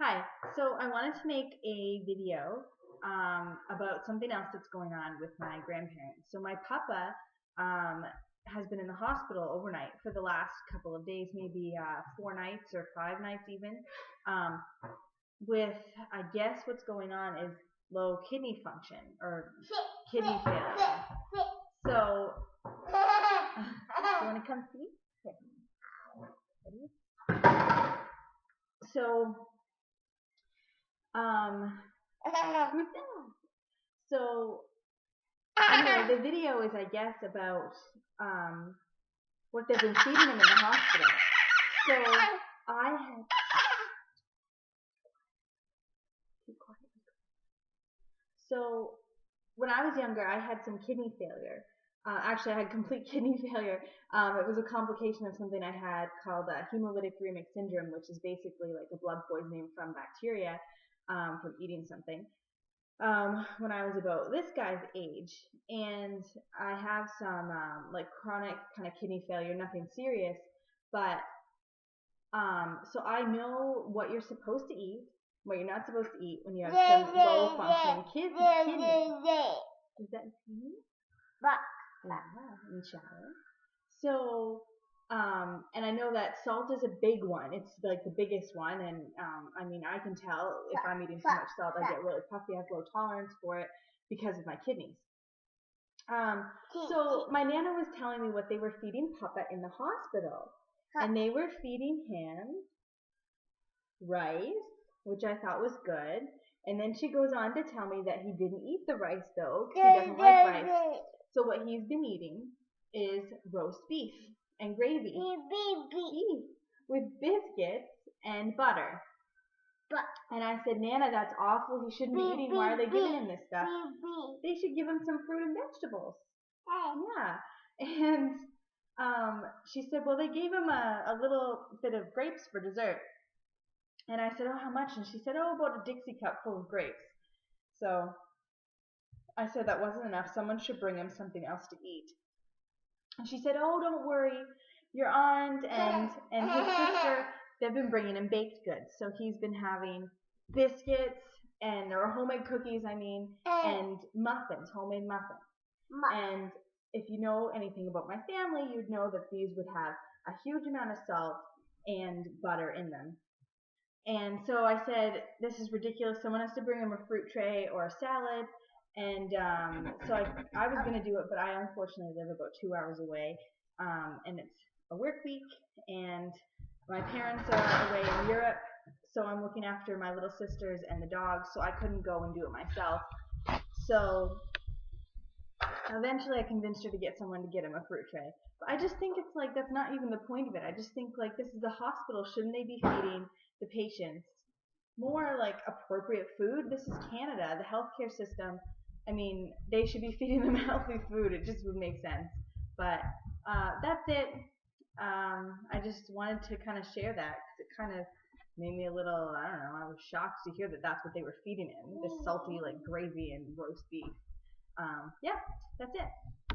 Hi, so I wanted to make a video about something else that's going on with my grandparents. So my papa has been in the hospital overnight for the last couple of days, maybe 4 nights or 5 nights even, with, I guess what's going on is low kidney function or kidney failure. So, you want to come see? Okay. So, anyway, the video is, I guess, about what they've been feeding him in the hospital. So I had So when I was younger, I had some kidney failure. Actually, I had complete kidney failure. It was a complication of something I had called hemolytic uremic syndrome, which is basically like a blood poisoning from bacteria from eating something. When I was about this guy's age, and I have some like chronic kind of kidney failure, nothing serious, but so I know what you're supposed to eat, what you're not supposed to eat when you have some low functioning kidney. Is that yeah, in the shower. So, and I know that salt is a big one. It's like the biggest one, and I mean, I can tell if I'm eating too much salt, I get really puffy. I have low tolerance for it because of my kidneys. So my Nana was telling me what they were feeding Papa in the hospital, and they were feeding him rice, which I thought was good. And then she goes on to tell me that he didn't eat the rice though, because he doesn't like rice. So what he's been eating is roast beef and gravy. Beef with biscuits and butter. And I said, Nana, that's awful. He shouldn't be eating. Why are they giving him this stuff? They should give him some fruit and vegetables. Yeah. And she said, well, they gave him a little bit of grapes for dessert. And I said, oh, how much? And she said, oh, about a Dixie cup full of grapes. So I said that wasn't enough. Someone should bring him something else to eat. And she said, oh, don't worry. Your aunt and his sister, they've been bringing him baked goods. So he's been having biscuits or homemade cookies, and muffins, homemade muffins. And if you know anything about my family, you'd know that these would have a huge amount of salt and butter in them. And so I said, this is ridiculous. Someone has to bring him a fruit tray or a salad. And so I was going to do it, but I unfortunately live about 2 hours away. And it's a work week, and my parents are away in Europe. So I'm looking after my little sisters and the dogs, so I couldn't go and do it myself. So eventually I convinced her to get someone to get him a fruit tray. But I just think it's like, that's not even the point of it. I just think like, this is a hospital. Shouldn't they be feeding the patients more like appropriate food? This is Canada, the healthcare system. I mean, they should be feeding them healthy food. It just would make sense. But that's it. I just wanted to kind of share that because it kind of made me a little, I don't know, I was shocked to hear that that's what they were feeding him, this salty like gravy and roast beef. Yeah, that's it.